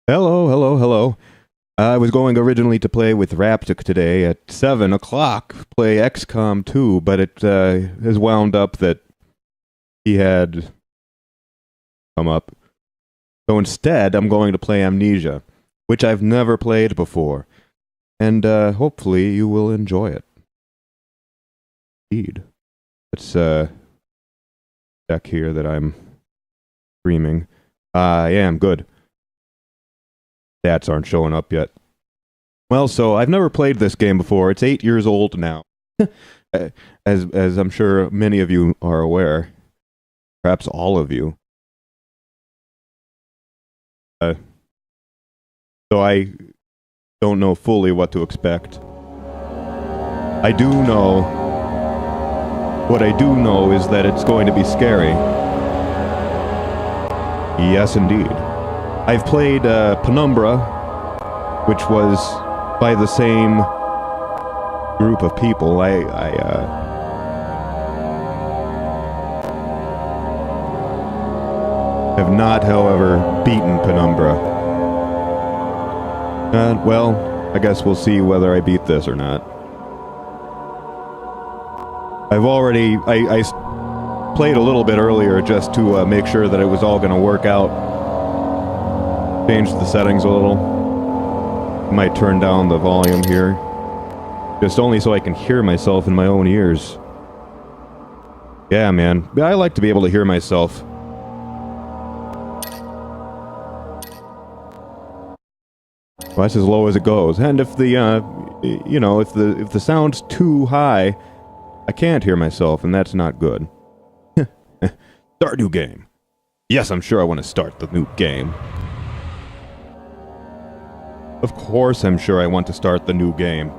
Hello, hello, hello. I was going originally to play with Raptic today at 7 o'clock, play XCOM 2, but it has wound up that he had come up. So instead, I'm going to play Amnesia, which I've never played before, and hopefully you will enjoy it. Indeed. Let's check here that I'm streaming. I am good. Stats aren't showing up yet. Well, so I've never played this game before. It's 8 years old now, as I'm sure many of you are aware. Perhaps all of you. So I don't know fully what to expect. I do know. What I do know is that it's going to be scary. Yes, indeed. I've played Penumbra, which was by the same group of people. I have not, however, beaten Penumbra. Well, I guess we'll see whether I beat this or not. I've already... I played a little bit earlier just to make sure that it was all going to work out. Changed the settings a little. Might turn down the volume here. Just only so I can hear myself in my own ears. Yeah, man. I like to be able to hear myself. Well, that's as low as it goes. And if the, you know, if the sound's too high, I can't hear myself, and that's not good. Start new game. Yes, I'm sure I want to start the new game. Of course I'm sure I want to start the new game.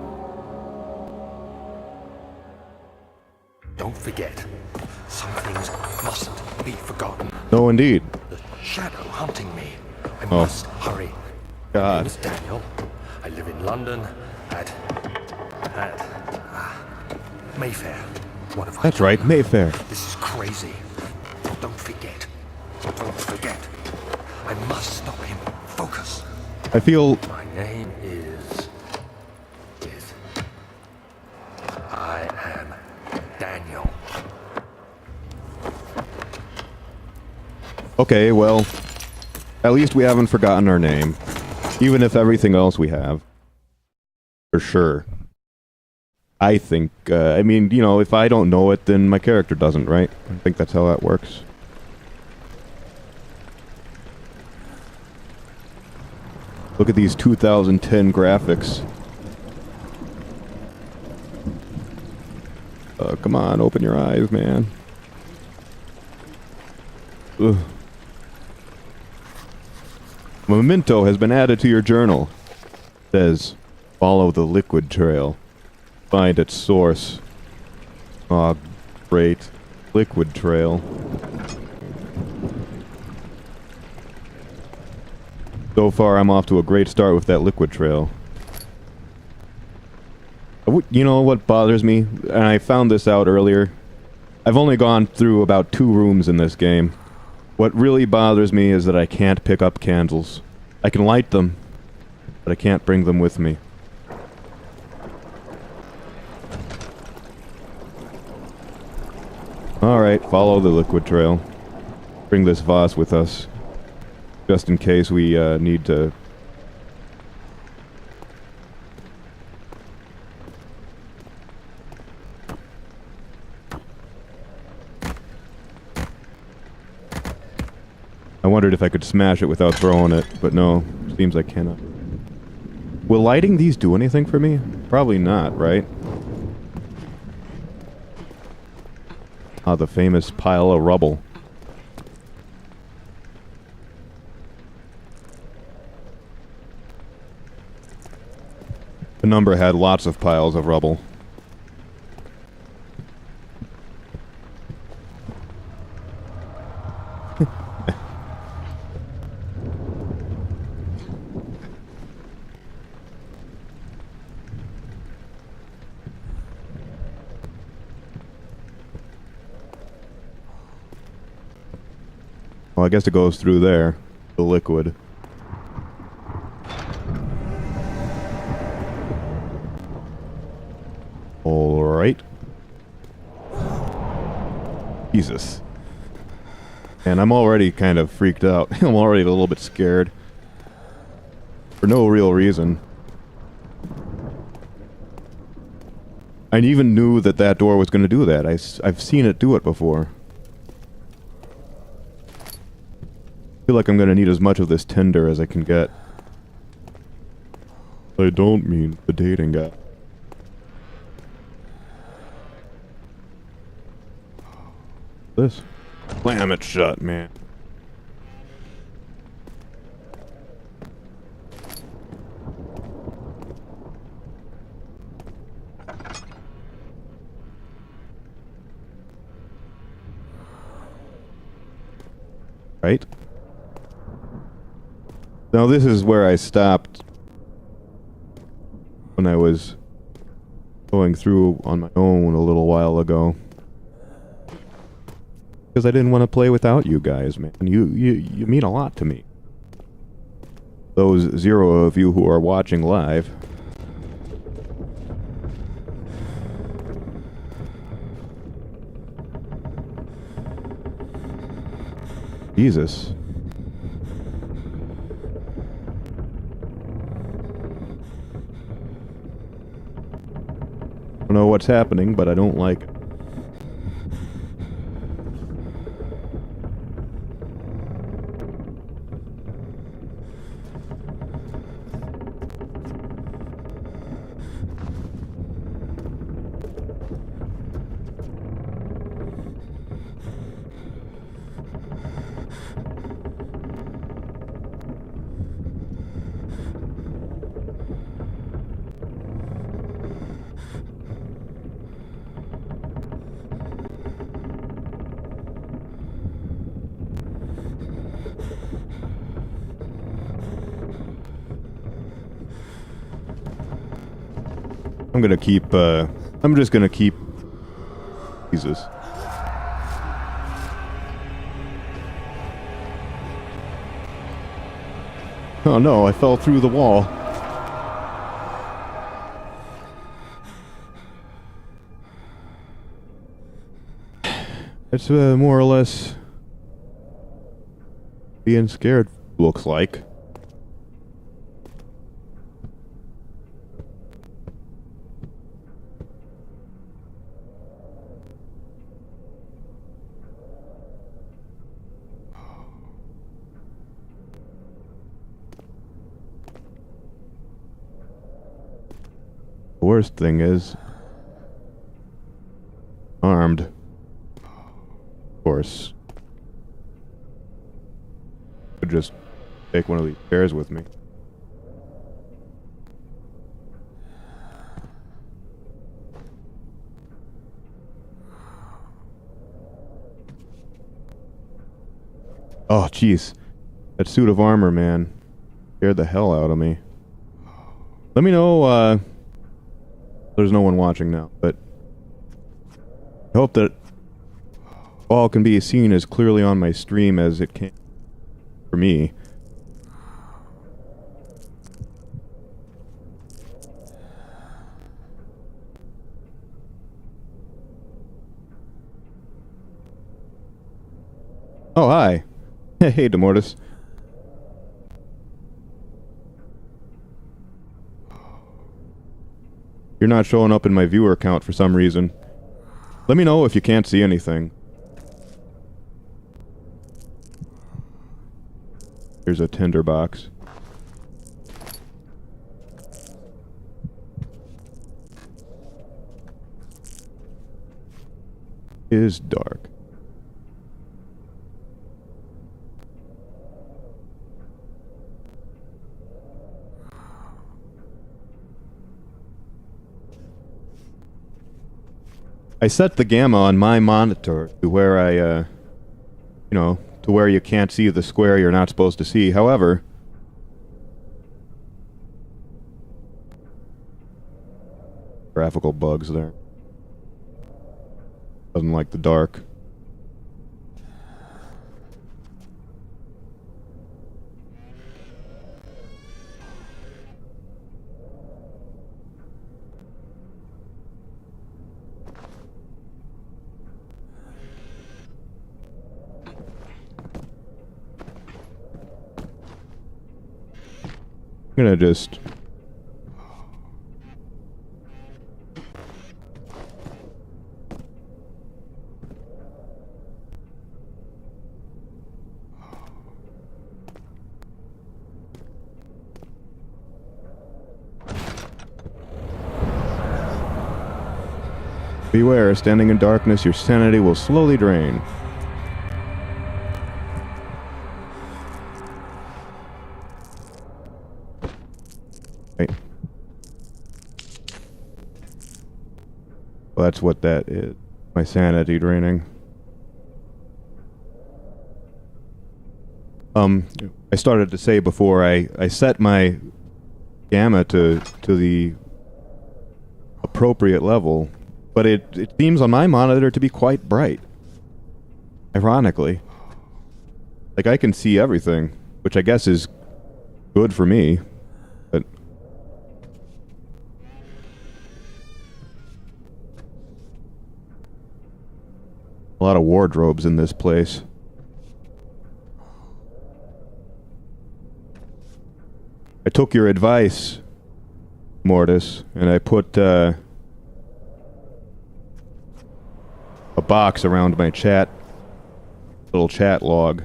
Don't forget, some things mustn't be forgotten. No, indeed. The shadow hunting me. I must hurry. God. My name is Daniel. I live in London at Mayfair. What have I That's done? right, Mayfair. This is crazy. Don't forget. Don't forget. I must stop him. Focus. I feel... My name is... I am Daniel. Okay, well, at least we haven't forgotten our name. Even if everything else we have. For sure. I think, I mean, you know, if I don't know it, then my character doesn't, right? I think that's how that works. Look at these 2010 graphics. Come on, open your eyes, man. Ugh. A memento has been added to your journal. It says, follow the liquid trail. Find its source. Aw, great. Liquid trail. So far, I'm off to a great start with that liquid trail. You know what bothers me? And I found this out earlier. I've only gone through about 2 rooms in this game. What really bothers me is that I can't pick up candles. I can light them, but I can't bring them with me. Alright, follow the liquid trail. Bring this vase with us. Just in case we need to... I wondered if I could smash it without throwing it, but no, seems I cannot. Will lighting these do anything for me? Probably not, right? Ah, the famous pile of rubble. Penumbra had lots of piles of rubble. Well, I guess it goes through there. The liquid. Jesus. And I'm already kind of freaked out. I'm already a little bit scared. For no real reason. I even knew that that door was going to do that. I've seen it do it before. I feel like I'm going to need as much of this tinder as I can get. I don't mean the dating app. This? Slam it shut, man. Right? Now this is where I stopped when I was going through on my own a little while ago. Because I didn't want to play without you guys, man. You mean a lot to me. Those 0 of you who are watching live. Jesus. I don't know what's happening, but I don't like it. I'm just gonna keep... Jesus. Oh no, I fell through the wall. It's more or less... being scared, looks like. The worst thing is... armed. Of course. Could just take one of these chairs with me. Oh, jeez. That suit of armor, man. Scared the hell out of me. Let me know, there's no one watching now, but... I hope that all can be seen as clearly on my stream as it can for me. Oh, hi. Hey, Demortis. You're not showing up in my viewer count for some reason. Let me know if you can't see anything. Here's a tinder box. It is dark. I set the gamma on my monitor to where I, to where you can't see the square you're not supposed to see. However, graphical bugs there. Doesn't like the dark. I'm gonna just... Beware, standing in darkness, your sanity will slowly drain. Right. Well, that's what that is. My sanity draining. I started to say before, I set my gamma to the appropriate level, but it seems on my monitor to be quite bright. Ironically. Like, I can see everything, which I guess is good for me, but... A lot of wardrobes in this place. I took your advice, Mortis, and I put a box around my little chat log.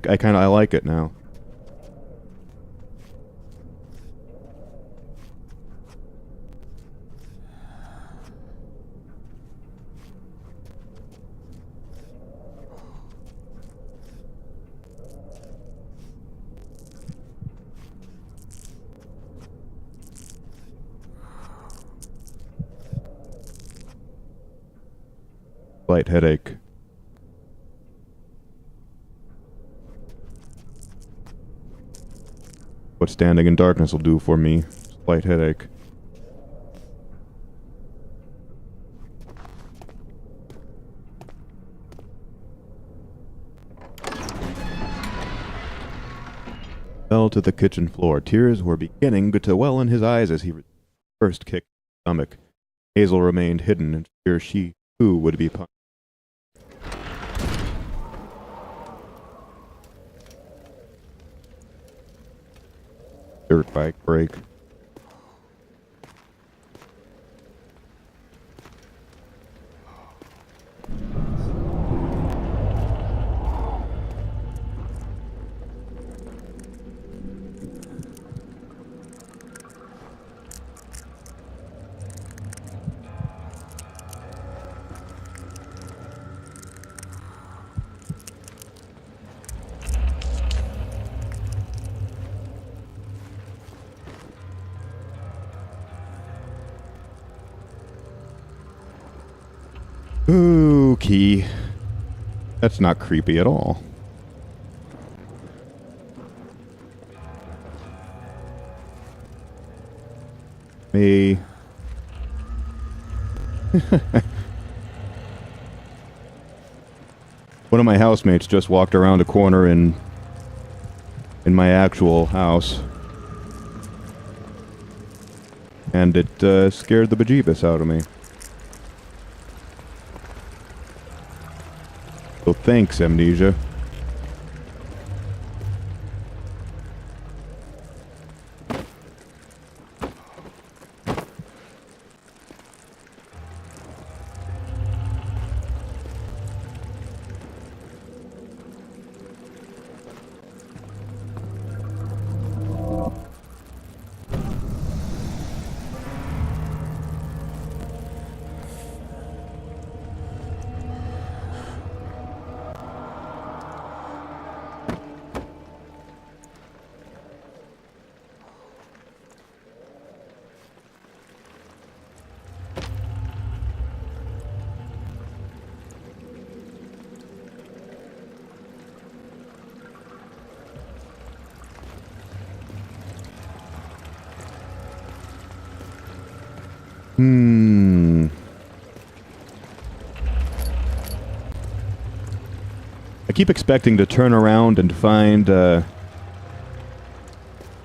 I like it now. Slight headache. What standing in darkness will do for me. Slight headache. Fell to the kitchen floor. Tears were beginning to well in his eyes as he first kicked his stomach. Hazel remained hidden in fear she, too, would be punished. Dirt bike break. Ooh, key. That's not creepy at all. Me. One of my housemates just walked around a corner in my actual house. And it scared the bejeebus out of me. So thanks, Amnesia. I keep expecting to turn around and find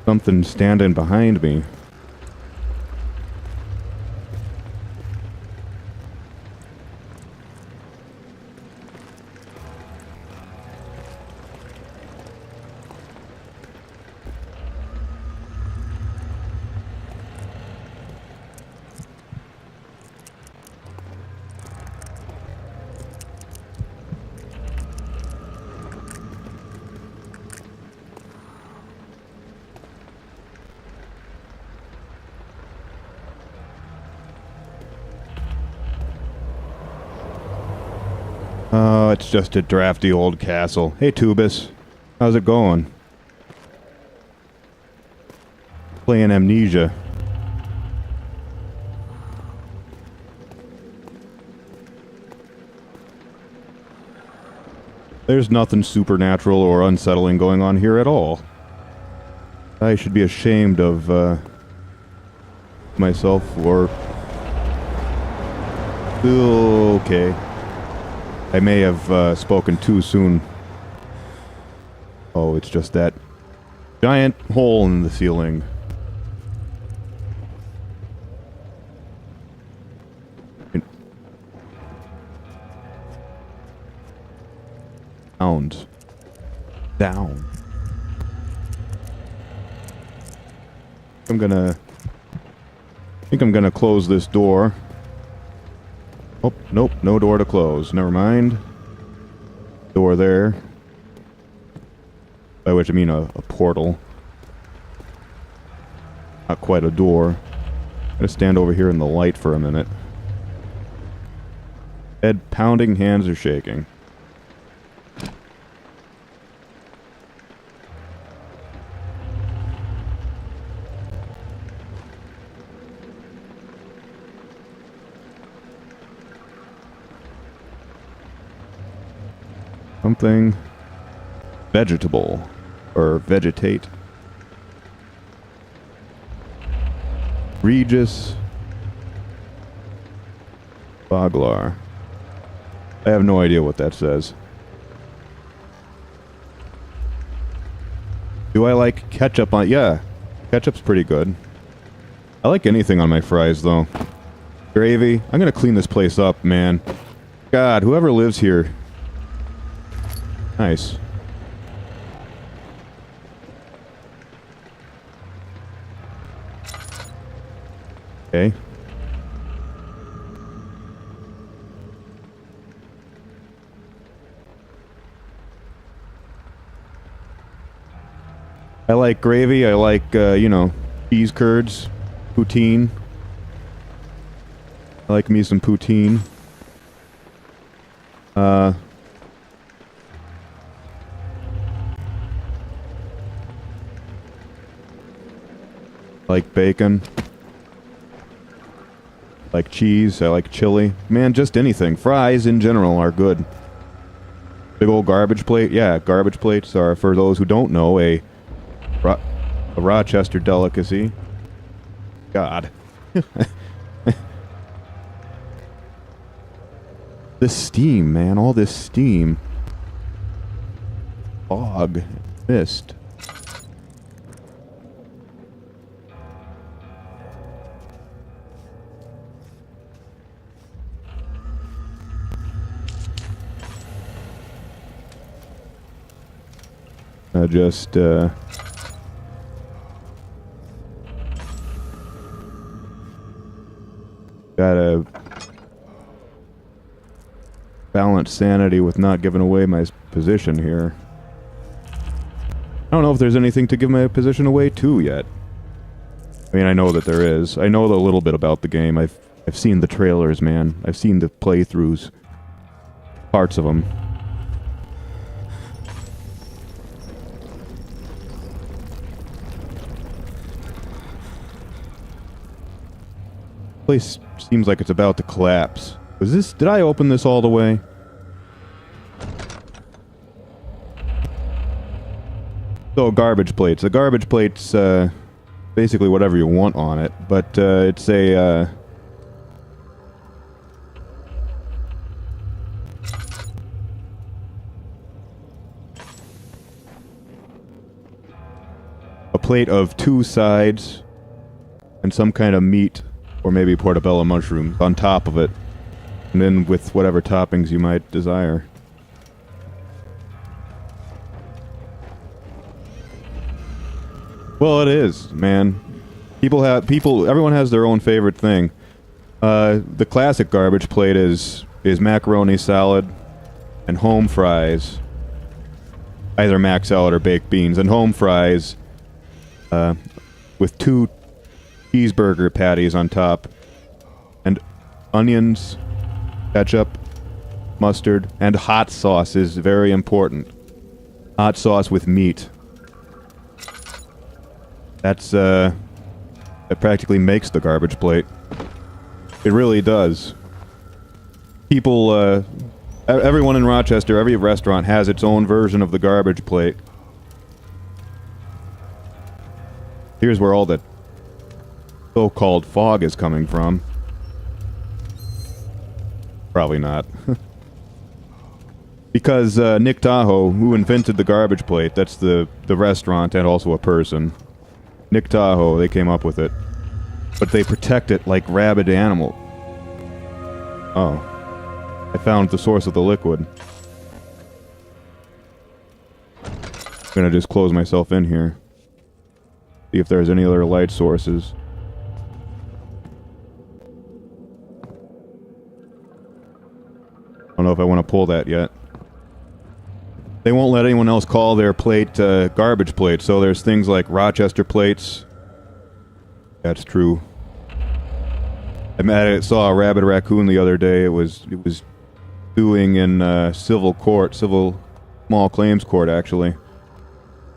something standing behind me. Oh, it's just a drafty old castle. Hey, Tubus. How's it going? Playing Amnesia. There's nothing supernatural or unsettling going on here at all. I should be ashamed of, myself for... Okay. I may have, spoken too soon. Oh, it's just that giant hole in the ceiling. Sounds. Down. I think I'm gonna close this door. Oh, nope, no door to close. Never mind. Door there. By which I mean a portal. Not quite a door. I'm gonna stand over here in the light for a minute. Head pounding, hands are shaking. Something vegetable or vegetate. Regis Boglar. I have no idea what that says. Do I like ketchup on... Yeah, ketchup's pretty good. I like anything on my fries, though. Gravy. I'm gonna clean this place up, man. God, whoever lives here... Nice. Okay. I like gravy. I like, you know, cheese curds, poutine. I like me some poutine. Like bacon. Like cheese. I like chili. Man, just anything. Fries in general are good. Big old garbage plate. Yeah, garbage plates are, for those who don't know, a Rochester delicacy. God. This steam, man. All this steam. Fog. Mist. Just, gotta balance sanity with not giving away my position here. I don't know if there's anything to give my position away to yet. I mean, I know that there is. I know a little bit about the game. I've seen the trailers, man. I've seen the playthroughs. Parts of them. Place seems like it's about to collapse. Did I open this all the way? So, garbage plates. The garbage plate's, basically whatever you want on it, but, it's a, plate of 2 sides and some kind of meat. Or maybe portobello mushrooms on top of it. And then with whatever toppings you might desire. Well, it is, man. Everyone has their own favorite thing. The classic garbage plate is macaroni salad and home fries. Either mac salad or baked beans. And home fries with 2 cheeseburger patties on top, and onions, ketchup, mustard, and hot sauce is very important. Hot sauce with meat. That's, that practically makes the garbage plate. It really does. People, everyone in Rochester, every restaurant has its own version of the garbage plate. Here's where all the so-called fog is coming from. Probably not. Because Nick Tahoe, who invented the garbage plate, that's the restaurant and also a person. Nick Tahoe, they came up with it. But they protect it like rabid animal. Oh. I found the source of the liquid. I'm gonna just close myself in here. See if there's any other light sources. I don't know if I want to pull that yet. They won't let anyone else call their plate garbage plate, so there's things like Rochester plates. That's true. I saw a rabid raccoon the other day. It was suing in civil small claims court actually,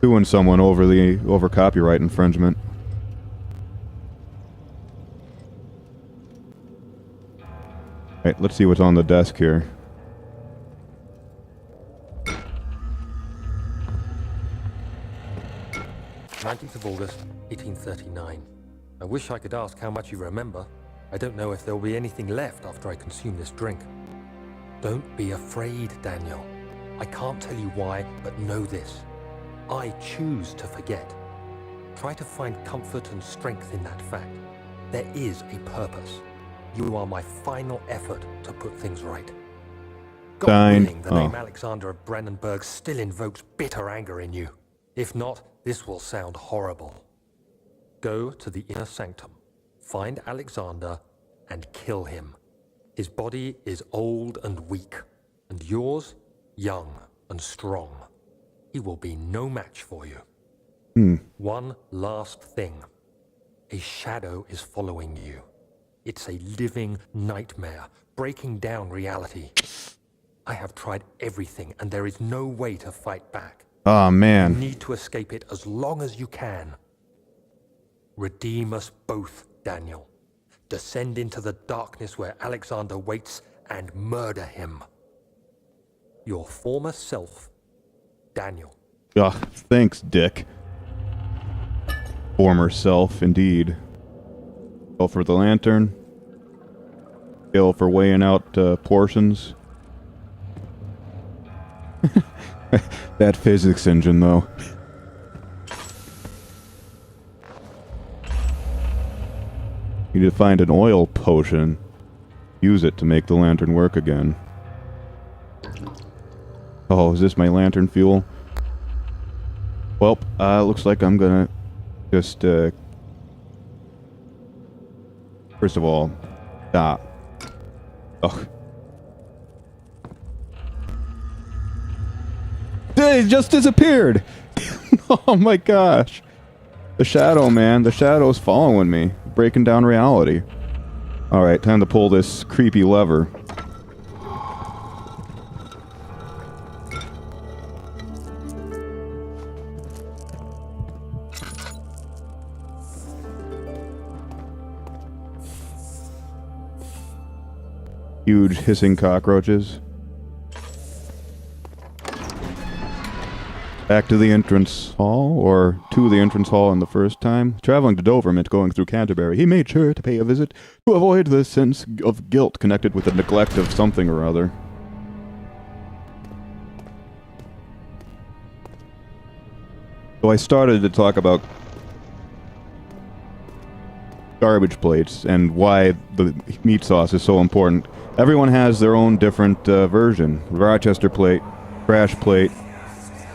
suing someone over copyright infringement. Right, let's see what's on the desk here. 19th of August, 1839. I wish I could ask how much you remember. I don't know if there will be anything left after I consume this drink. Don't be afraid, Daniel. I can't tell you why, but know this. I choose to forget. Try to find comfort and strength in that fact. There is a purpose. You are my final effort to put things right. God willing, the name Alexander of Brandenburg still invokes bitter anger in you. If not, this will sound horrible. Go to the inner sanctum, find Alexander, and kill him. His body is old and weak, and yours, young and strong. He will be no match for you. One last thing. A shadow is following you. It's a living nightmare, breaking down reality. I have tried everything, and there is no way to fight back. Oh, man. You need to escape it as long as you can. Redeem us both, Daniel. Descend into the darkness where Alexander waits and murder him. Your former self, Daniel. Thanks, Dick. Former self, indeed. Go for the lantern. Scale for weighing out portions. That physics engine, though. You need to find an oil potion. Use it to make the lantern work again. Oh, is this my lantern fuel? Well, looks like I'm gonna just, first of all, stop. Ugh. It just disappeared! Oh my gosh. The shadow, man. The shadow's following me. Breaking down reality. Alright, time to pull this creepy lever. Huge hissing cockroaches. Back to the entrance hall, or to the entrance hall in the first time. Traveling to Dover meant going through Canterbury. He made sure to pay a visit to avoid the sense of guilt connected with the neglect of something or other. So I started to talk about garbage plates and why the meat sauce is so important. Everyone has their own different version. Rochester plate, trash plate,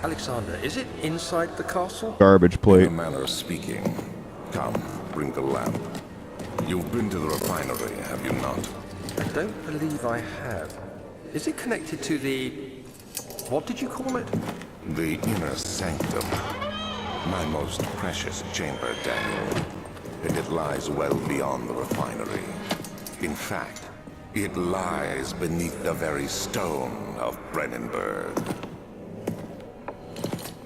Alexander, is it inside the castle? garbage plate. In a manner of speaking. Come, bring the lamp. You've been to the refinery, have you not? I don't believe I have. Is it connected to the... what did you call it? The inner sanctum. My most precious chamber, Daniel. And it lies well beyond the refinery. In fact, It lies beneath the very stone of Brennenburg.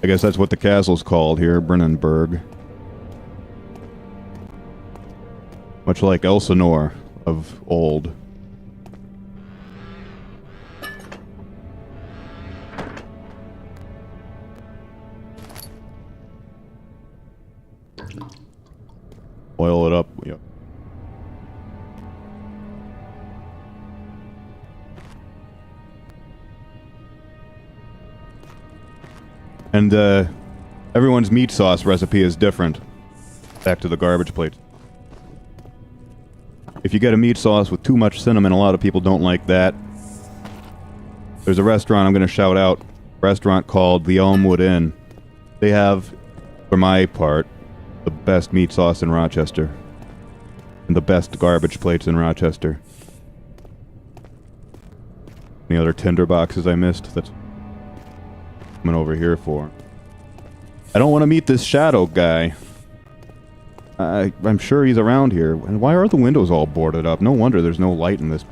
I guess that's what the castle's called here, Brennenburg. Much like Elsinore of old. Oil it up. Yep. And everyone's meat sauce recipe is different. Back to the garbage plate. If you get a meat sauce with too much cinnamon, a lot of people don't like that. There's a restaurant I'm going to shout out. A restaurant called the Elmwood Inn. They have, for my part, the best meat sauce in Rochester. And the best garbage plates in Rochester. Any other tinder boxes I missed? That's coming over here for. I don't want to meet this shadow guy. I'm sure he's around here. And why are the windows all boarded up? No wonder there's no light in this.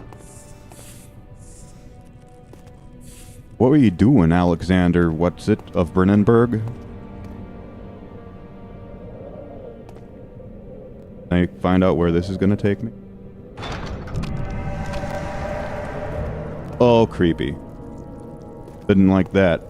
What were you doing, Alexander? What's it of Brennenburg? Can I find out where this is going to take me? Oh, creepy. Didn't like that.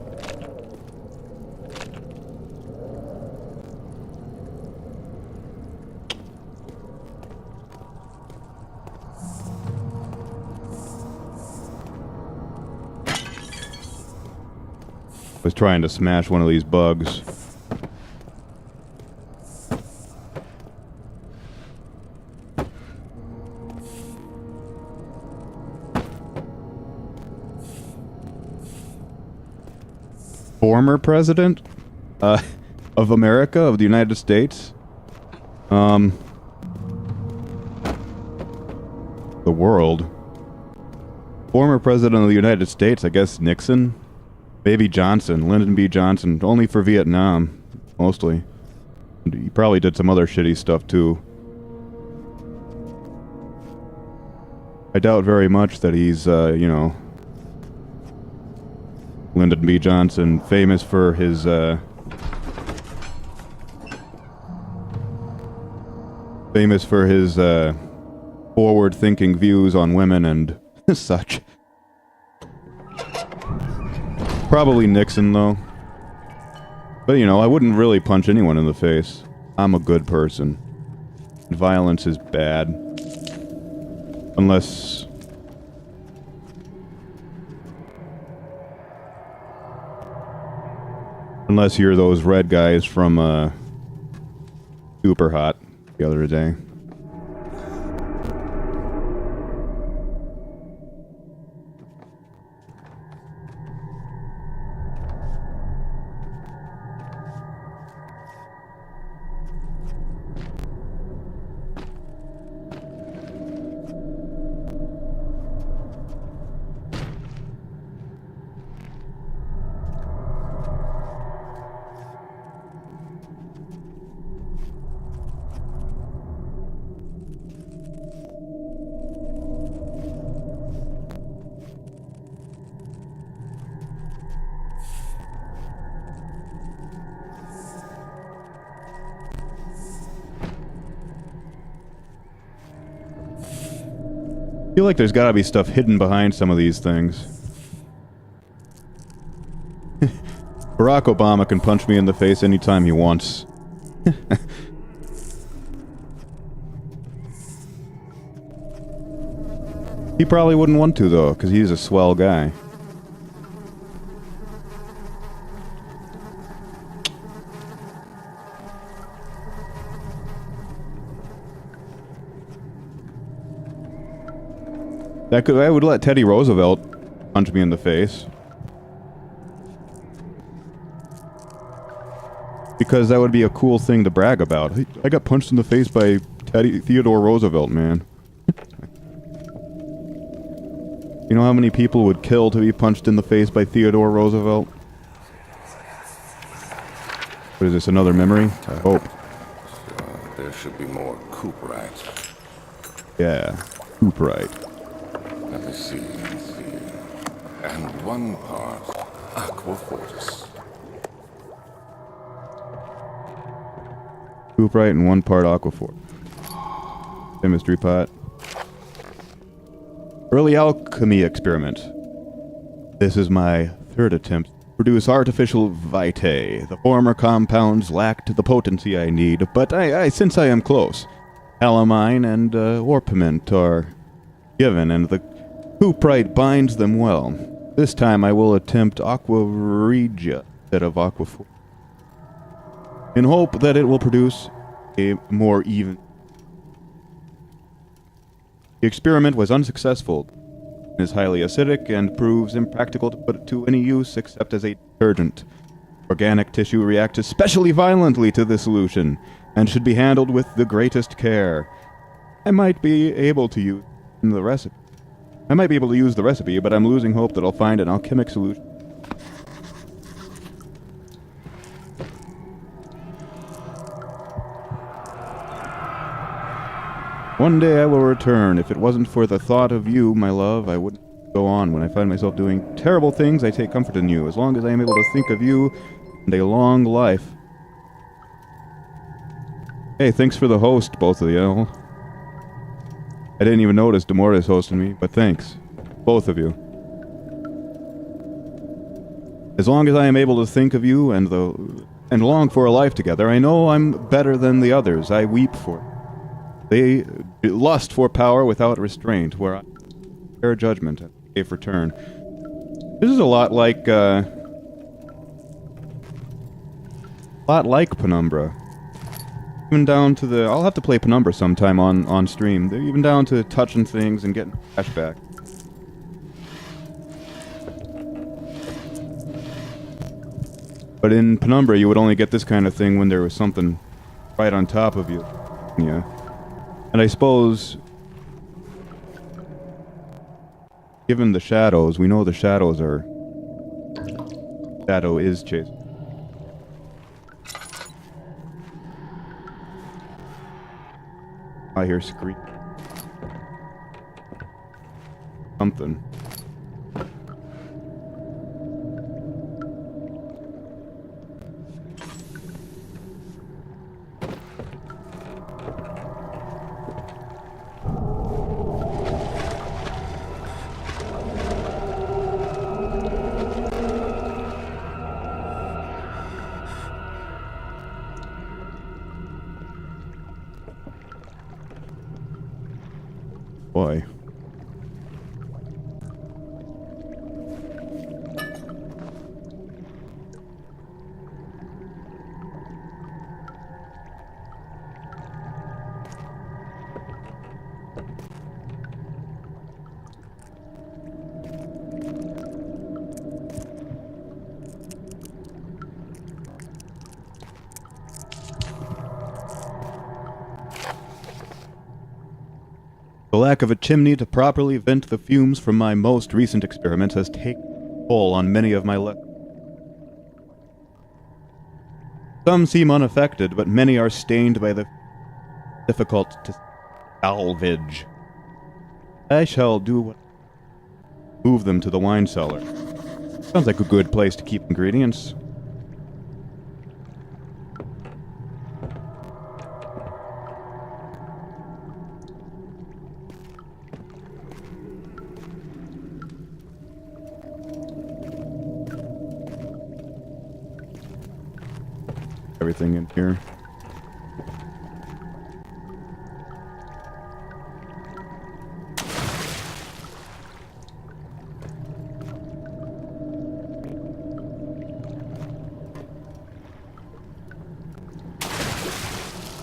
Was trying to smash one of these bugs. Former president of America, of the United States. The world. Former president of the United States, I guess Nixon. Maybe Johnson, Lyndon B. Johnson, only for Vietnam, mostly. He probably did some other shitty stuff too. I doubt very much that he's, you know, Lyndon B. Johnson, famous for his, forward-thinking views on women and such. Probably Nixon, though. But, you know, I wouldn't really punch anyone in the face. I'm a good person. Violence is bad. Unless... Unless you're those red guys from, Super Hot the other day. I feel like there's gotta be stuff hidden behind some of these things. Barack Obama can punch me in the face anytime he wants. He probably wouldn't want to, though, because he's a swell guy. I would let Teddy Roosevelt punch me in the face. Because that would be a cool thing to brag about. Hey, I got punched in the face by Theodore Roosevelt, man. You know how many people would kill to be punched in the face by Theodore Roosevelt? What is this, another memory? I hope. There should be more Cooperite. Yeah, Cooperite. see. And 1 part aquafortis. Cooperite and 1 part aquafortis. Chemistry pot. Early alchemy experiment. This is my 3rd attempt to produce artificial vitae. The former compounds lacked the potency I need, but I since I am close. Alamine and orpiment are given, and the cooperite binds them well. This time I will attempt aqua regia instead of aquafortis, in hope that it will produce a more even. The experiment was unsuccessful. It is highly acidic and proves impractical to put to any use except as a detergent. Organic tissue reacts especially violently to the solution and should be handled with the greatest care. I might be able to use the recipe. But I'm losing hope that I'll find an alchemic solution. One day I will return. If it wasn't for the thought of you, my love, I wouldn't go on. When I find myself doing terrible things, I take comfort in you. As long as I am able to think of you and a long life. Hey, thanks for the host, both of you. I didn't even notice Demortis hosting me, but thanks. Both of you. As long as I am able to think of you and long for a life together, I know I'm better than the others. I weep for it. They lust for power without restraint, where I bear judgment at the safe return. This is a lot like Penumbra. Even down to the... I'll have to play Penumbra sometime on stream. They're even down to touching things and getting cash back. But in Penumbra, you would only get this kind of thing when there was something right on top of you. Yeah. And I suppose, given the shadows, we know the shadows are... Shadow is chasing. I hear scream. Something. Boy. The lack of a chimney to properly vent the fumes from my most recent experiments has taken a toll on many of my Some seem unaffected, but many are stained by the difficult to salvage. I shall do what... Move them to the wine cellar. Sounds like a good place to keep ingredients. Everything in here.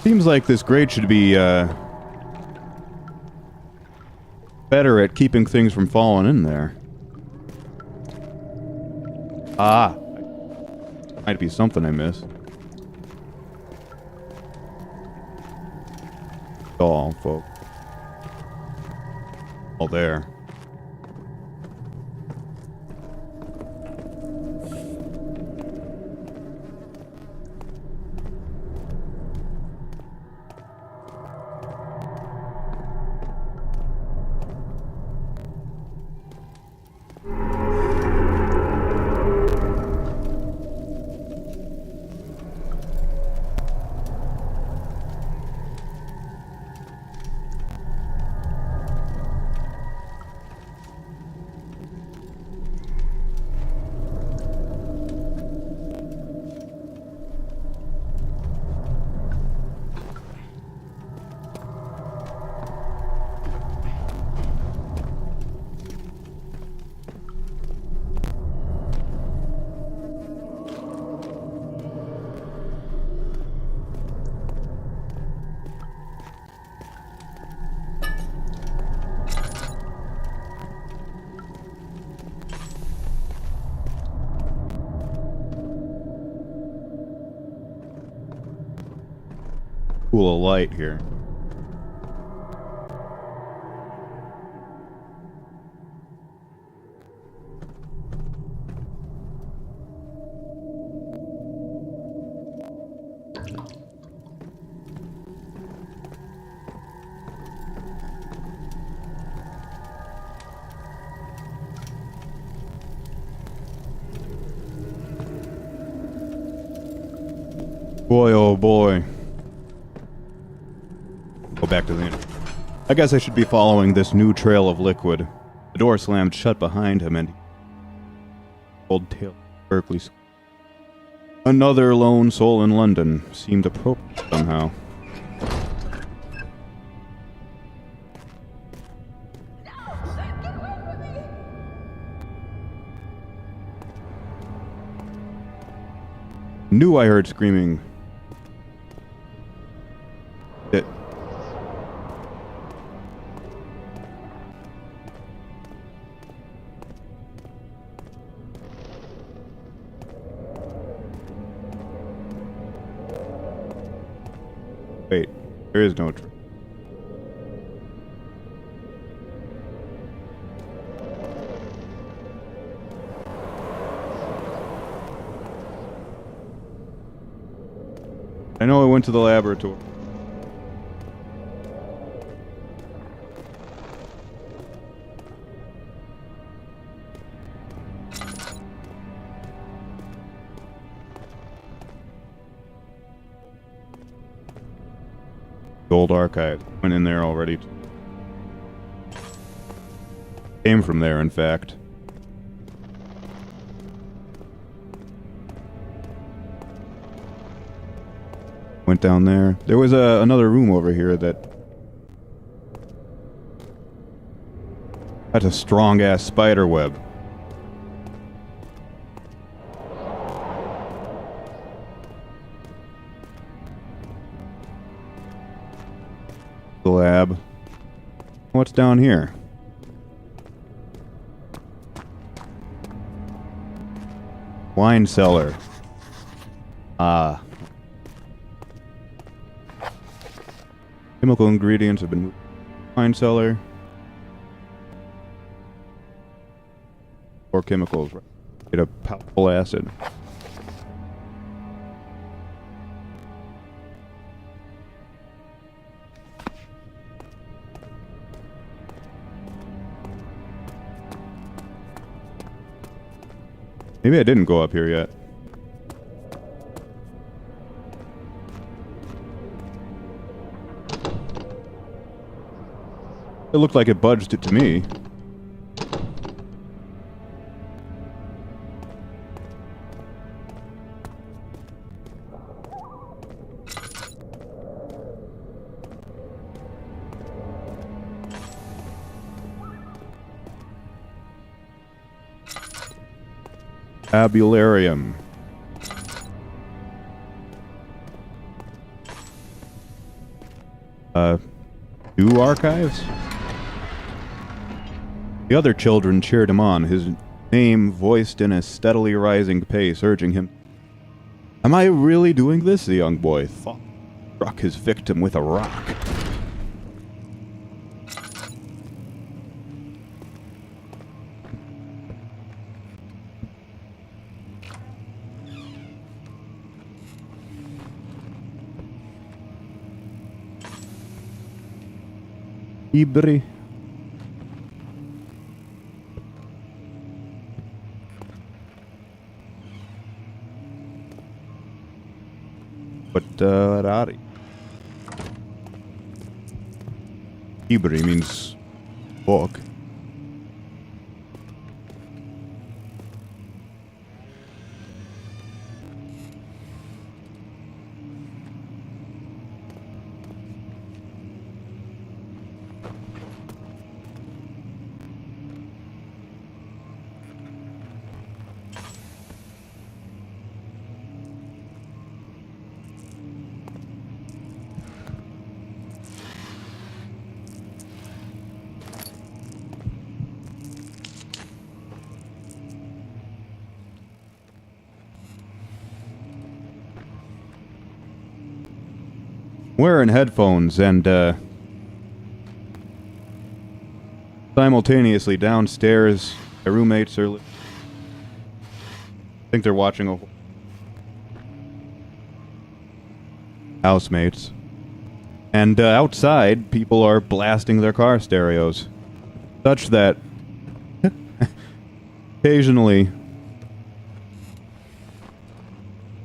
Seems like this grate should be better at keeping things from falling in there. Ah, might be something I missed. All, folks. All there. pool of light here. Boy, oh boy. Go back to the inn. I guess I should be following this new trail of liquid. The door slammed shut behind him and old tale Berkeley. Another lone soul in London seemed appropriate somehow. Knew I heard screaming. It. Wait, there is no tree. I know I went to the laboratory. The old archive. Went in there already. Came from there, in fact. Went down there. There was another room over here that had a strong-ass spider web. The lab. What's down here? Wine cellar. Ah. Chemical ingredients have been moved. Wine cellar. Or chemicals. Right? Get a powerful acid. Maybe I didn't go up here yet. It looked like it budged it to me. Tabularium. New archives? The other children cheered him on, his name voiced in a steadily rising pace, urging him. Am I really doing this? The young boy thought. Struck his victim with a rock. Ibri. Rari. Ibri means book. wearing headphones, and simultaneously downstairs, my roommates are. I think they're watching a. Housemates. And outside, people are blasting their car stereos, such that occasionally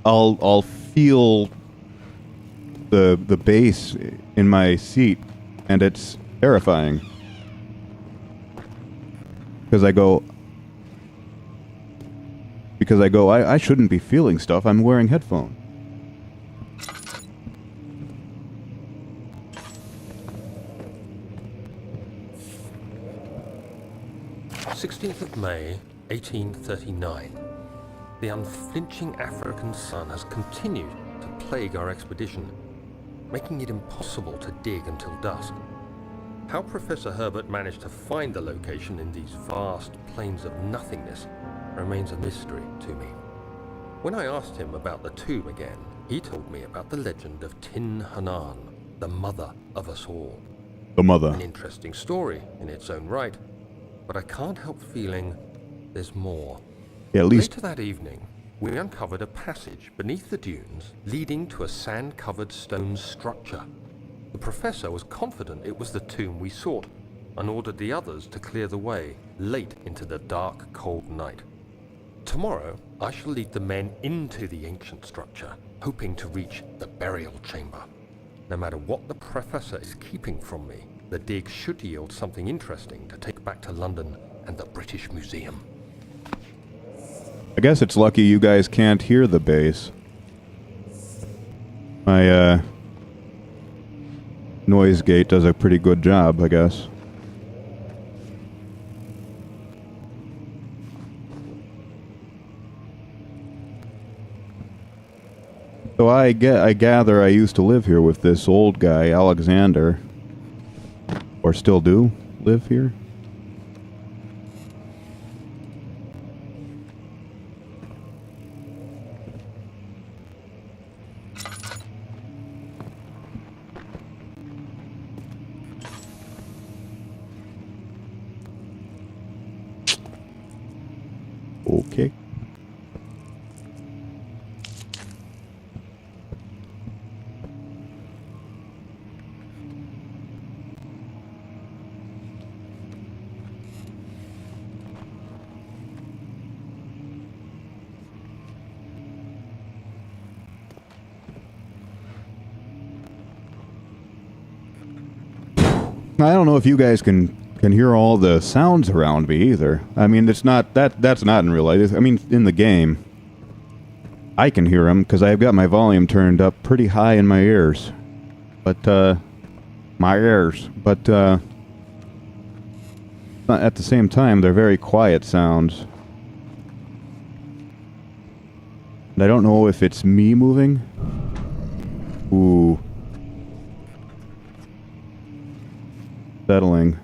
I'll feel the bass in my seat, and it's terrifying. Because I go, I shouldn't be feeling stuff. I'm wearing headphones. 16th of May, 1839. The unflinching African sun has continued to plague our expedition, making it impossible to dig until dusk. How Professor Herbert managed to find the location in these vast plains of nothingness remains a mystery to me. When I asked him about the tomb again, he told me about the legend of Tin Hanan, the mother of us all. The mother. An interesting story in its own right, but I can't help feeling there's more. Yeah, at least. Later that evening, we uncovered a passage beneath the dunes leading to a sand-covered stone structure. The professor was confident it was the tomb we sought and ordered the others to clear the way late into the dark, cold night. Tomorrow, I shall lead the men into the ancient structure, hoping to reach the burial chamber. No matter what the professor is keeping from me, the dig should yield something interesting to take back to London and the British Museum. I guess it's lucky you guys can't hear the bass. My, noise gate does a pretty good job, I guess. So I gather I used to live here with this old guy, Alexander. Or still do live here? Okay. I don't know if you guys can hear all the sounds around me either. I mean, it's not that's not in real life. I mean, in the game, I can hear them because I've got my volume turned up pretty high in my ears. But at the same time, they're very quiet sounds. And I don't know if it's me moving. Ooh. Settling.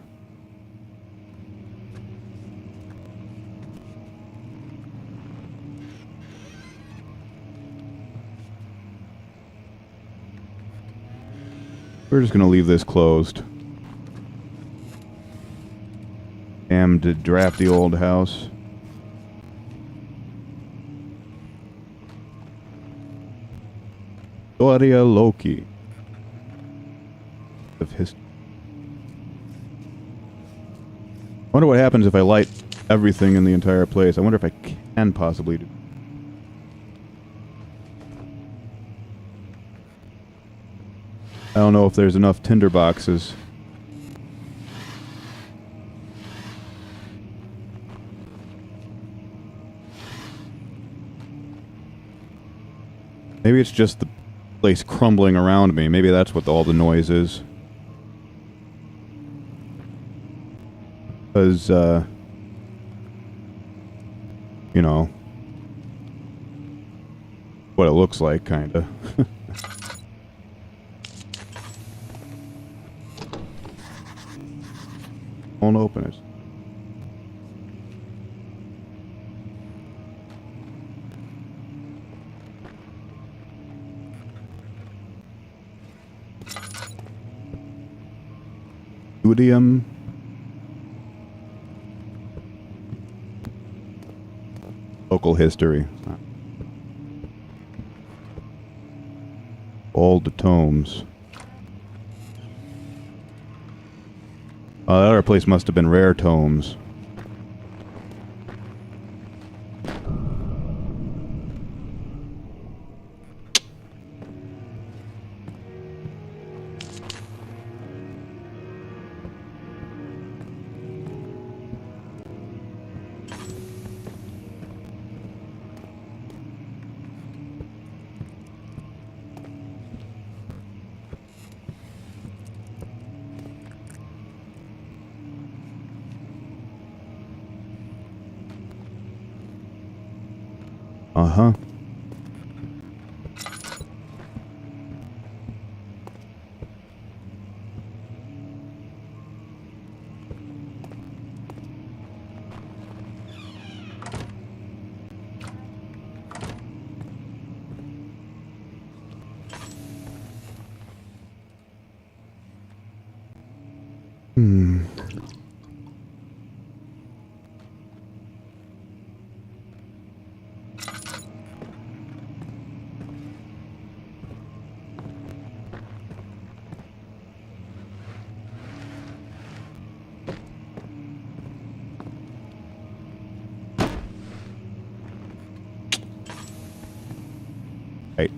We're just gonna leave this closed. Damn drafty old house. Gloria Loki. Of history. I wonder what happens if I light everything in the entire place. I wonder if I can possibly do. I don't know if there's enough tinder boxes. Maybe it's just the place crumbling around me. Maybe that's what all the noise is. Because, you know, what it looks like, kinda. Won't open it. Studium. Local history. Old tomes. That other place must have been rare tomes. Uh-huh. Right.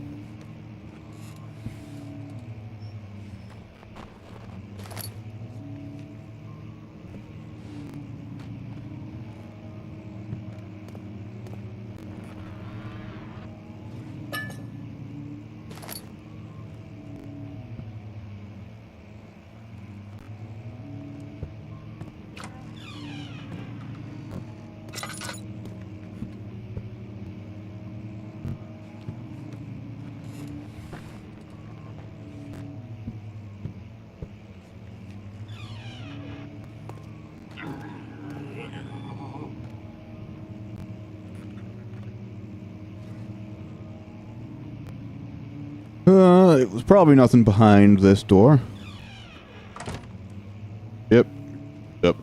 It was probably nothing behind this door. Yep. Yep.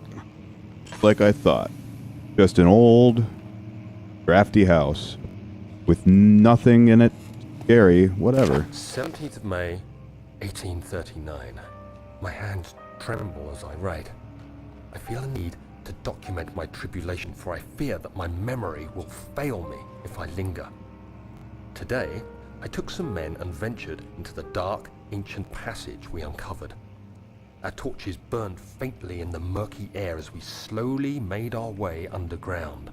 Like I thought. Just an old, drafty house. With nothing in it scary, whatever. 17th of May, 1839. My hands tremble as I write. I feel a need to document my tribulation, for I fear that my memory will fail me if I linger. Today, I took some men and ventured into the dark, ancient passage we uncovered. Our torches burned faintly in the murky air as we slowly made our way underground.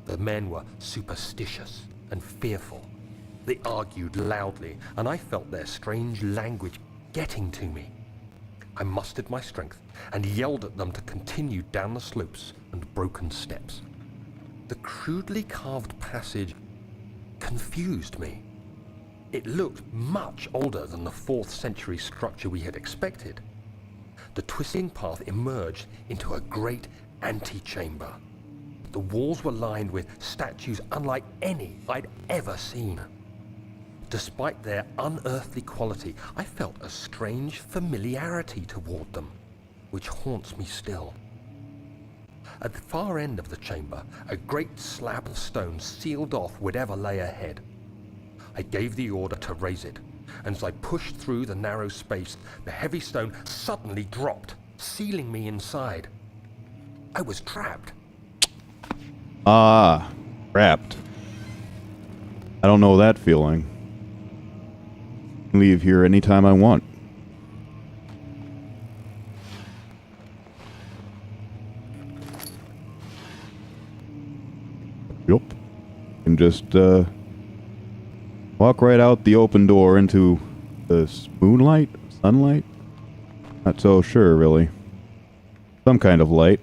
The men were superstitious and fearful. They argued loudly, and I felt their strange language getting to me. I mustered my strength and yelled at them to continue down the slopes and broken steps. The crudely carved passage confused me. It looked much older than the 4th century structure we had expected. The twisting path emerged into a great antechamber. The walls were lined with statues unlike any I'd ever seen. Despite their unearthly quality, I felt a strange familiarity toward them, which haunts me still. At the far end of the chamber, a great slab of stone sealed off whatever lay ahead. I gave the order to raise it, and as I pushed through the narrow space, the heavy stone suddenly dropped, sealing me inside. I was trapped. Ah, trapped. I don't know that feeling. Leave here anytime I want. Yup. And just, walk right out the open door into the moonlight? Sunlight? Not so sure, really. Some kind of light.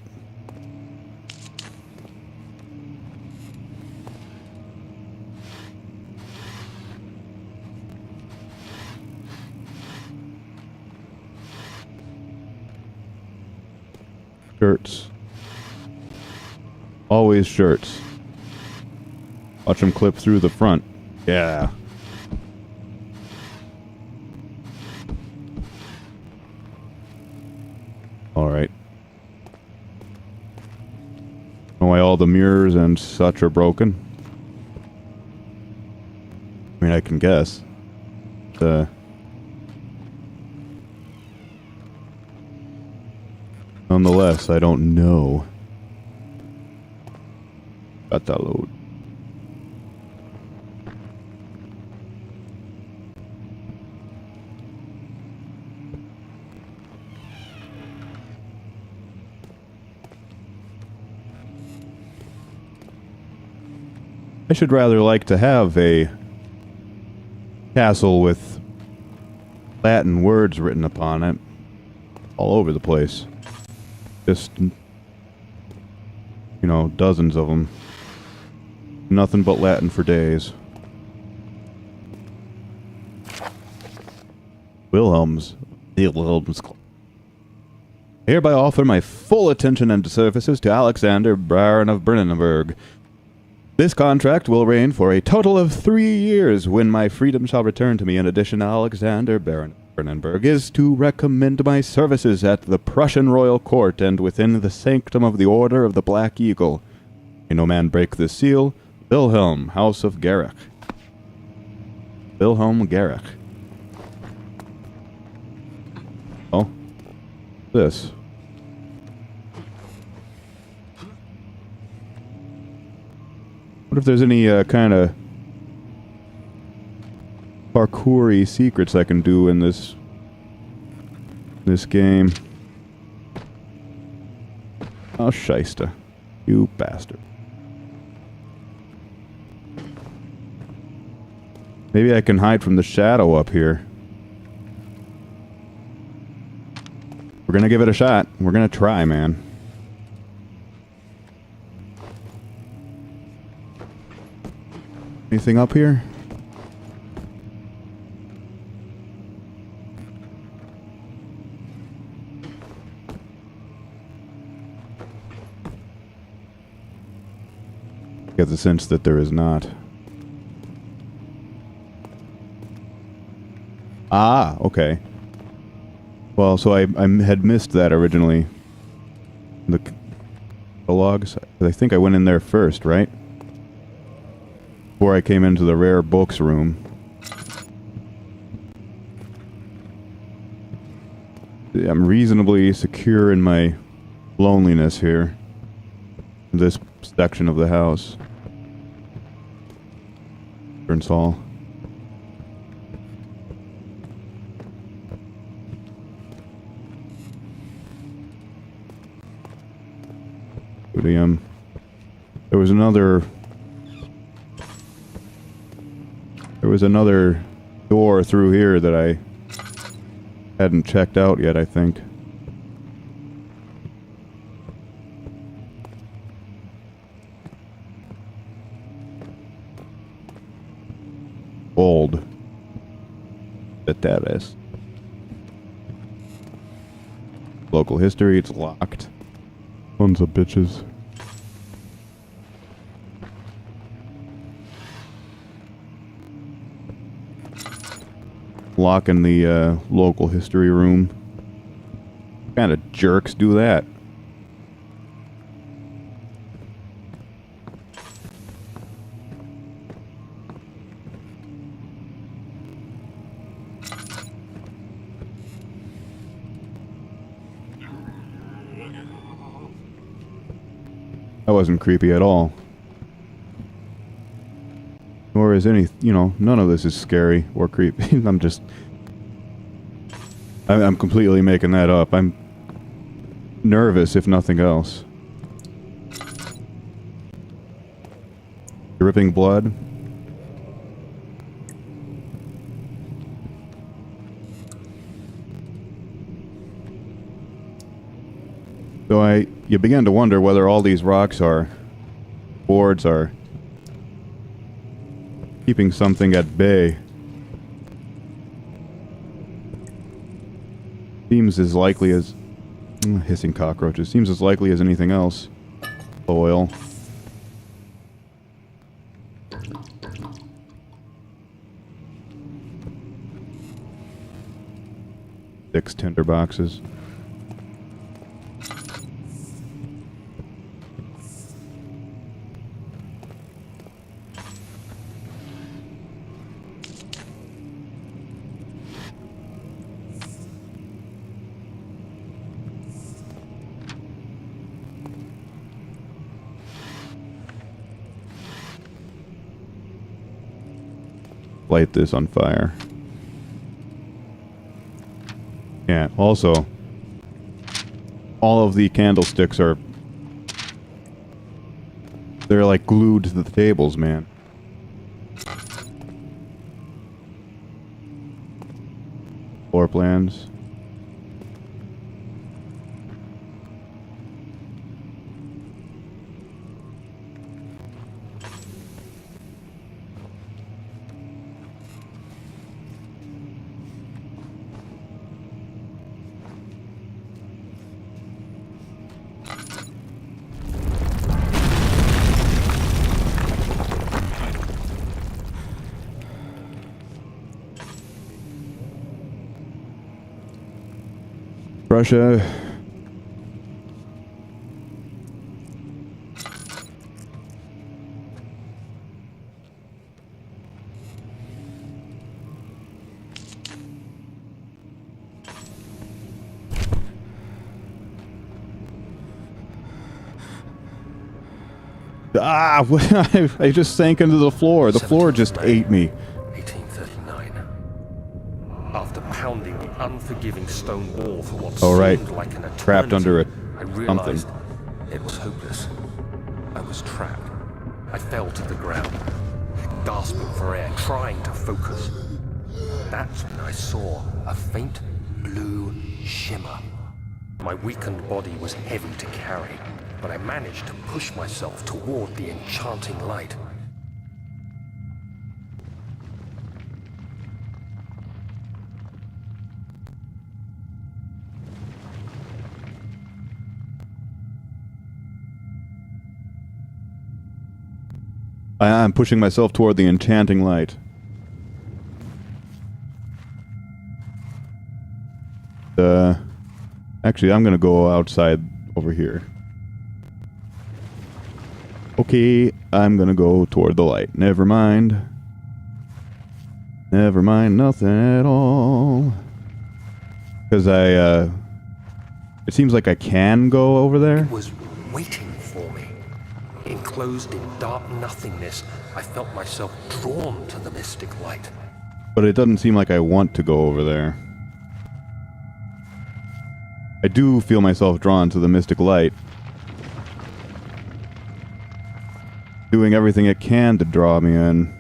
Shirts. Always shirts. Watch them clip through the front. Yeah. the mirrors and such are broken? I mean, I can guess. Nonetheless, I don't know. Got that load. I should rather like to have a castle with Latin words written upon it all over the place. Just, you know, dozens of them. Nothing but Latin for days. Wilhelm's. I hereby offer my full attention and services to Alexander, Baron of Brennenburg. This contract will reign for a total of 3 years, when my freedom shall return to me. In addition, Alexander, Baron of Brennenburg, is to recommend my services at the Prussian royal court and within the sanctum of the Order of the Black Eagle. May no man break this seal. Wilhelm, House of Garrick. Wilhelm Garrick. Oh. This. What if there's any kind of parkour-y secrets I can do in this game? Oh, shysta. You bastard. Maybe I can hide from the shadow up here. We're gonna give it a shot. We're gonna try, man. Anything up here? I get the sense that there is not. Ah, okay. Well, so I had missed that originally. The logs. I think I went in there first, right? Before I came into the rare books room. I'm reasonably secure in my loneliness here. This section of the house. Turns all. There was another door through here that I hadn't checked out yet, I think. Old. That is. Local history, it's locked. Tons of bitches. Lock in the local history room. What kind of jerks do that? That wasn't creepy at all. Nor is any, you know, none of this is scary or creepy. I'm completely making that up. I'm nervous, if nothing else. Dripping blood. So you begin to wonder whether all these boards are keeping something at bay. Seems as likely as hissing cockroaches. Seems as likely as anything else. Oil. 6 tinder boxes. light this on fire. Yeah, also, all of the candlesticks are... They're like glued to the tables, man. Floor plans. Russia. Ah, I just sank into the floor. The floor just ate me. 1839. After pounding the unforgiving stone wall for what seemed like an eternity, Trapped under it. I realized it was hopeless. I was trapped. I fell to the ground, gasping for air, trying to focus. That's when I saw a faint blue shimmer. My weakened body was heavy to carry, but I managed to push myself toward the enchanting light. I'm pushing myself toward the enchanting light. Actually, I'm gonna go outside over here. Okay, I'm gonna go toward the light. Never mind. Never mind nothing at all. Because it seems like I can go over there. It was waiting for me. Enclosed in dark nothingness, I felt myself drawn to the mystic light. But it doesn't seem like I want to go over there. I do feel myself drawn to the mystic light. Doing everything it can to draw me in.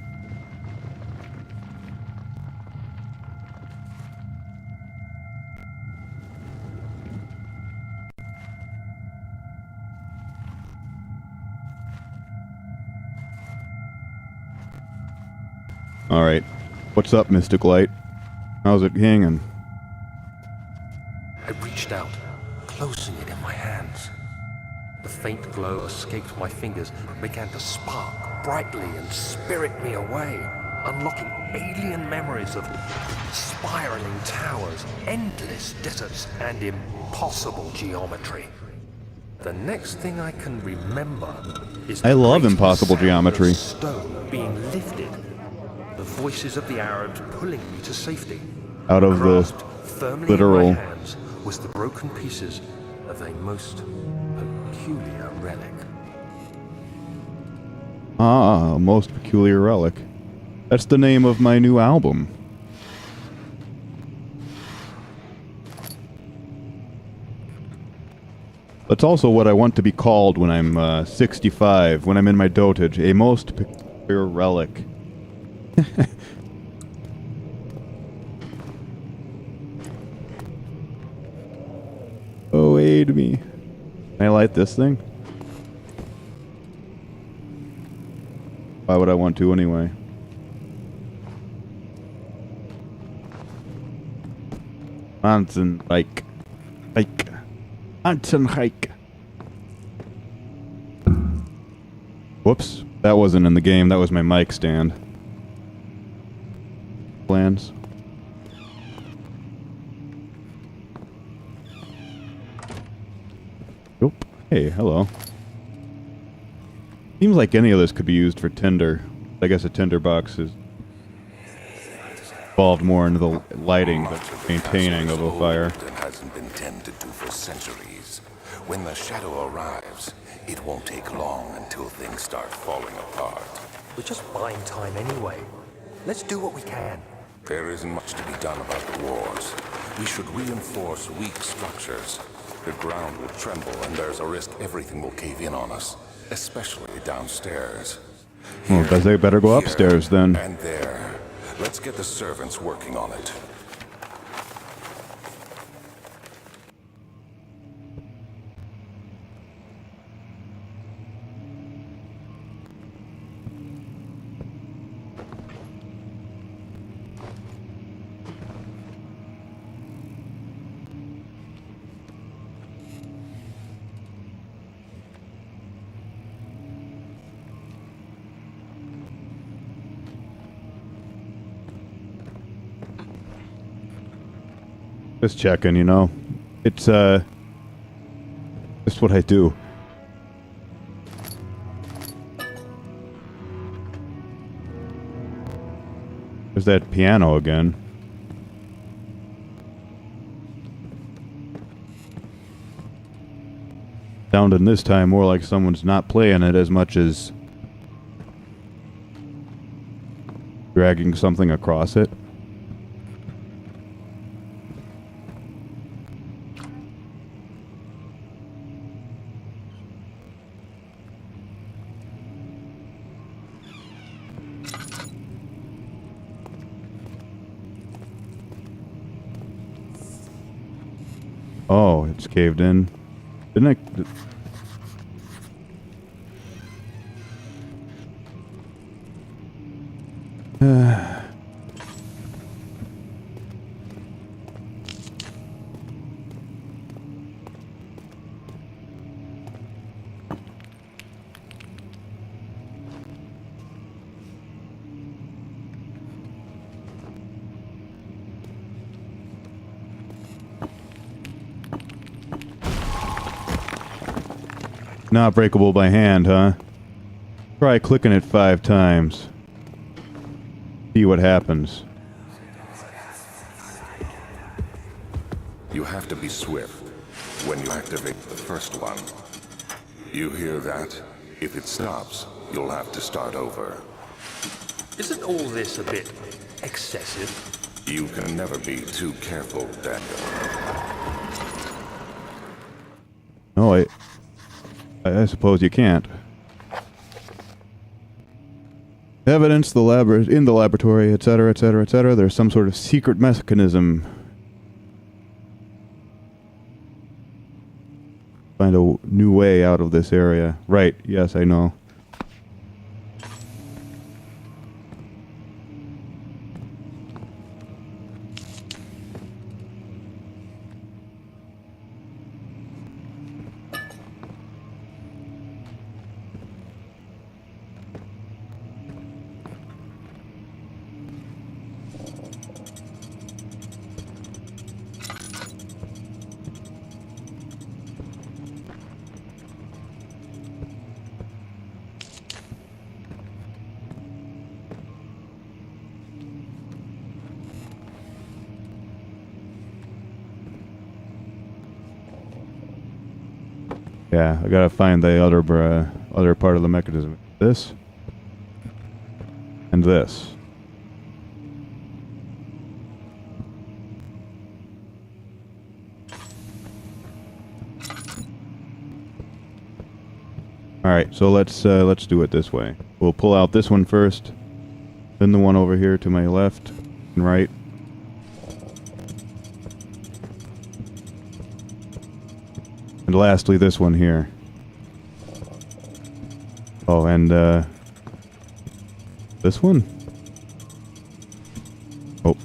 Alright. What's up, mystic light? How's it hanging? I reached out, closing it in my hands. The faint glow escaped my fingers and began to spark brightly and spirit me away, unlocking alien memories of spiraling towers, endless deserts, and impossible geometry. The next thing I can remember is I love the impossible sound geometry. of stone being lifted, the voices of the Arabs pulling me to safety. Out of the Grasped firmly literal... in my hands was the broken pieces of a most peculiar relic. Ah, a most peculiar relic. That's the name of my new album. That's also what I want to be called when I'm 65, when I'm in my dotage. A most peculiar relic. Oh, aid me. Can I light this thing? Why would I want to anyway? Mountain hike. Mountain hike. Whoops. That wasn't in the game. That was my mic stand. Plans. Nope. Hey, hello. Seems like any of this could be used for tinder. I guess a tinder box is involved more into the lighting, the maintaining of a fire. And hasn't been tended to for centuries. When the shadow arrives, it won't take long until things start falling apart. We're just buying time anyway. Let's do what we can. There isn't much to be done about the wars. We should reinforce weak structures. The ground will tremble and there's a risk everything will cave in on us, especially downstairs. Well, guess they better go upstairs then. And there. Let's get the servants working on it. Just checking, you know. It's just what I do. There's that piano again. Sounding this time more like someone's not playing it as much as dragging something across it. Oh, it's caved in. Didn't I... Not breakable by hand, huh? Try clicking it 5 times. See what happens. You have to be swift when you activate the first one. You hear that? If it stops, you'll have to start over. Isn't all this a bit excessive? You can never be too careful, Daniel. No, I suppose you can't. Evidence in the laboratory, etc., etc., etc. There's some sort of secret mechanism. Find a new way out of this area. Right, yes, I know. Yeah, I gotta find the other part of the mechanism. This. And this. Alright, so let's do it this way. We'll pull out this one first, then the one over here to my left and right. And lastly, this one here. Oh, and, this one? Oh.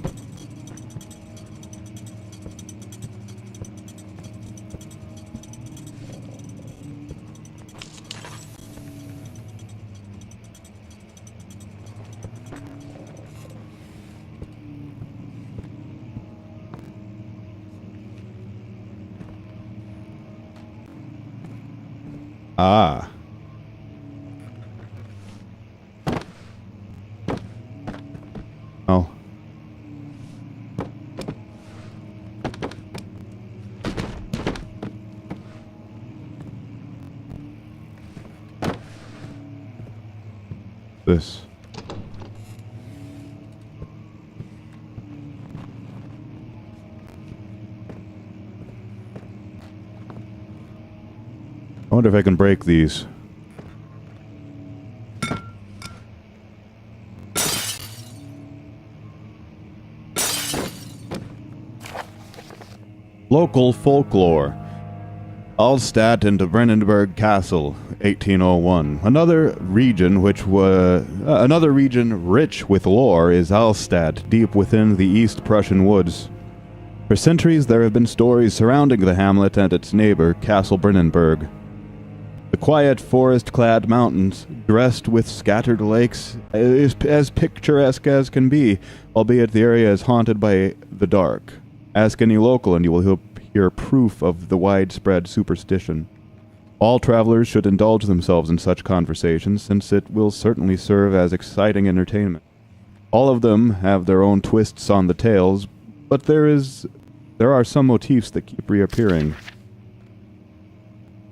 Ah. Oh. This. wonder if I can break these. Local folklore. Alstadt and Brennenburg Castle, 1801. Another region rich with lore is Alstadt, deep within the East Prussian woods. For centuries there have been stories surrounding the hamlet and its neighbor, Castle Brennenburg. The quiet forest-clad mountains, dressed with scattered lakes, is as picturesque as can be, albeit the area is haunted by the dark. Ask any local and you will hear proof of the widespread superstition. All travelers should indulge themselves in such conversations, since it will certainly serve as exciting entertainment. All of them have their own twists on the tales, but there are some motifs that keep reappearing.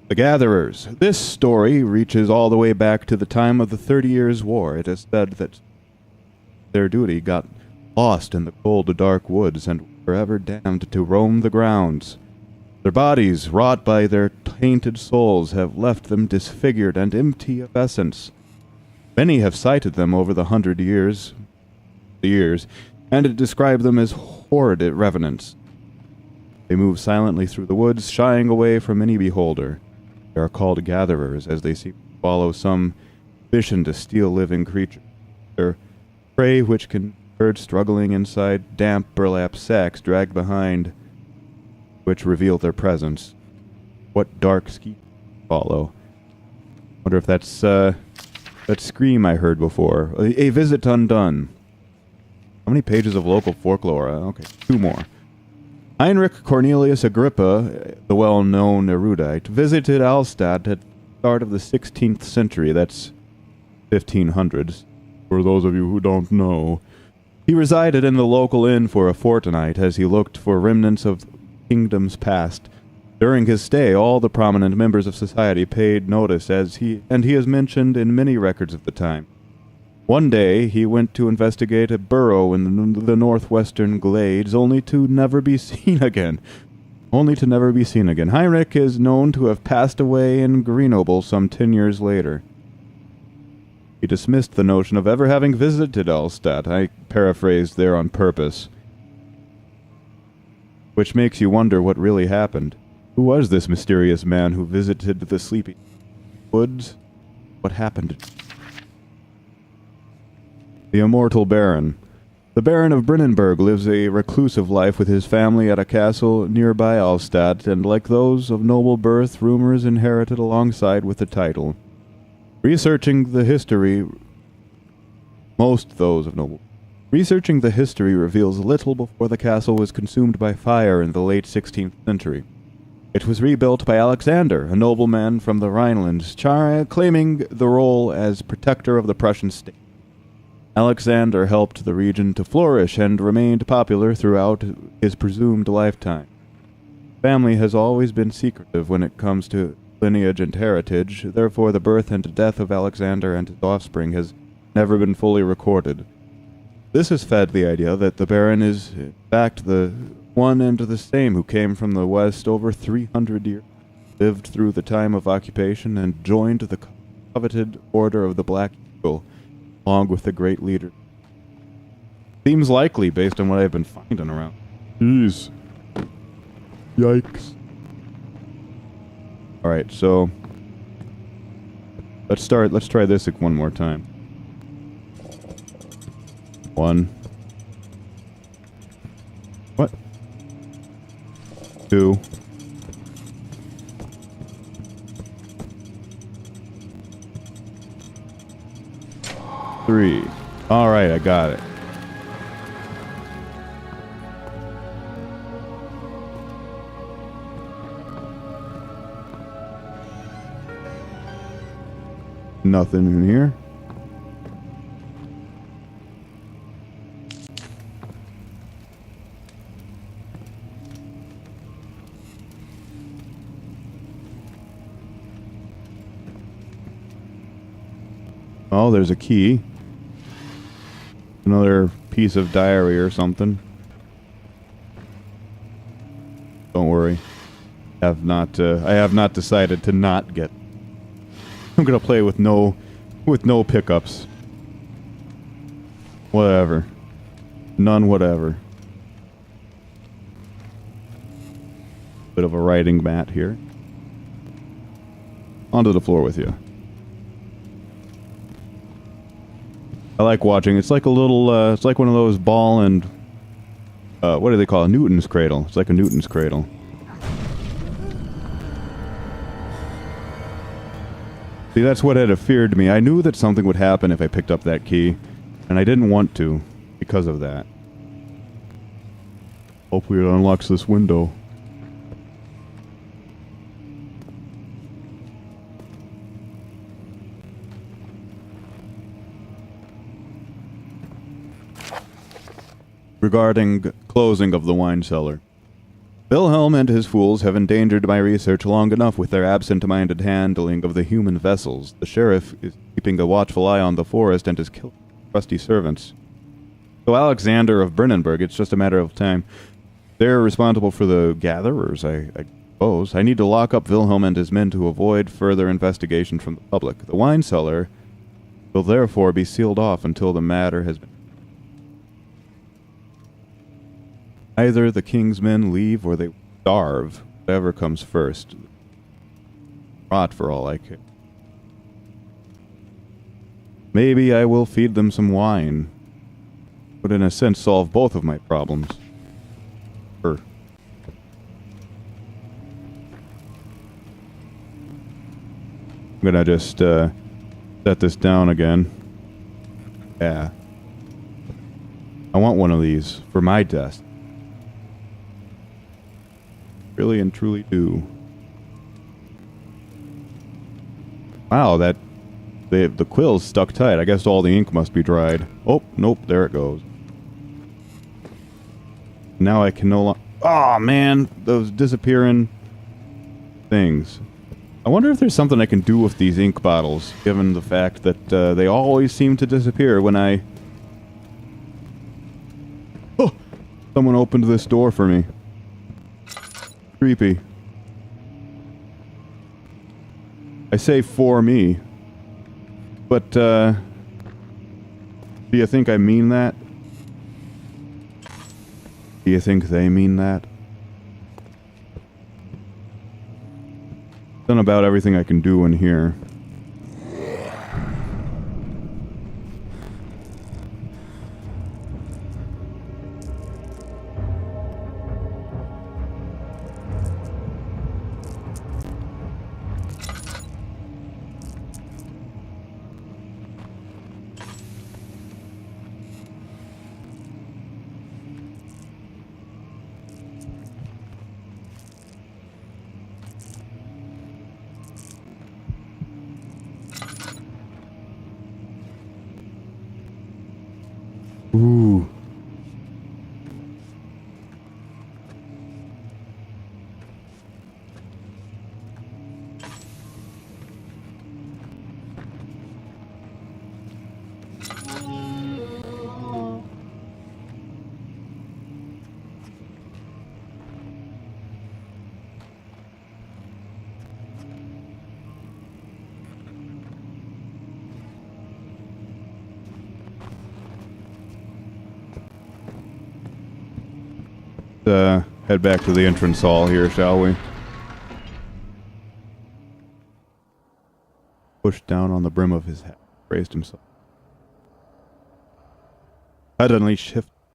The Gatherers. This story reaches all the way back to the time of the 30 Years' War. It is said that their duty got lost in the cold, dark woods and forever damned to roam the grounds. Their bodies, wrought by their tainted souls, have left them disfigured and empty of essence. Many have cited them over the 100 years, and it described them as horrid revenants. They move silently through the woods, shying away from any beholder. They are called gatherers, as they seem to follow some mission to steal living creatures. Their prey, which can be heard struggling inside damp burlap sacks dragged behind, which reveal their presence. What dark schemes follow? Wonder if that's that scream I heard before. A visit undone. How many pages of local folklore? Okay, 2 more. Heinrich Cornelius Agrippa, the well-known erudite, visited Alstadt at the start of the 16th century. That's 1500s, for those of you who don't know. He resided in the local inn for a fortnight as he looked for remnants of kingdoms past. During his stay, all the prominent members of society paid notice, he is mentioned in many records of the time. One day, he went to investigate a burrow in the northwestern glades, only to never be seen again. Heinrich is known to have passed away in Grenoble some 10 years later. He dismissed the notion of ever having visited Alstadt. I paraphrased there on purpose. Which makes you wonder what really happened. Who was this mysterious man who visited the sleepy woods? What happened? The immortal Baron. The Baron of Brennenburg lives a reclusive life with his family at a castle nearby Alstadt, and like those of noble birth, rumors inherited alongside with the title. Researching the history reveals little before the castle was consumed by fire in the late 16th century. It was rebuilt by Alexander, a nobleman from the Rhinelands, claiming the role as protector of the Prussian state. Alexander helped the region to flourish and remained popular throughout his presumed lifetime. Family has always been secretive when it comes to lineage and heritage, therefore the birth and death of Alexander and his offspring has never been fully recorded. This has fed the idea that the Baron is, in fact, the one and the same who came from the west over 300 years, lived through the time of occupation, and joined the coveted Order of the Black Eagle, along with the great leader. Seems likely based on what I've been finding around. Jeez. Yikes. Alright, so let's try this one more time. 1. What? 2. 3. Alright, I got it. Nothing in here. Oh, there's a key. Another piece of diary or something. Don't worry. I have not decided to not get I'm gonna play with no pickups. Whatever. None whatever. Bit of a writing mat here. Onto the floor with you. I like watching. It's like a little, it's like one of those ball and, what do they call it? Newton's cradle. It's like a Newton's cradle. See, that's what had feared me. I knew that something would happen if I picked up that key, and I didn't want to because of that. Hopefully it unlocks this window. Regarding closing of the wine cellar. Wilhelm and his fools have endangered my research long enough with their absent-minded handling of the human vessels. The sheriff is keeping a watchful eye on the forest and is killing trusty servants. So Alexander of Brennenburg, it's just a matter of time. They're responsible for the gatherers, I suppose. I need to lock up Wilhelm and his men to avoid further investigation from the public. The wine cellar will therefore be sealed off until the matter has been... Either the king's men leave or they starve, whatever comes first. Rot for all I care. Maybe I will feed them some wine. Would in a sense solve both of my problems. I'm gonna just set this down again. Yeah. I want one of these for my desk. Really and truly do. Wow, that the quill's stuck tight. I guess all the ink must be dried. Oh, nope, there it goes. Now I can no longer... Oh, man, those disappearing things. I wonder if there's something I can do with these ink bottles, given the fact that they always seem to disappear when I... Oh! Someone opened this door for me. Creepy. I say for me. But, do you think I mean that? Do you think they mean that? Done about everything I can do in here. Ooh. Head back to the entrance hall here, shall we? Pushed down on the brim of his hat, raised himself. Suddenly shift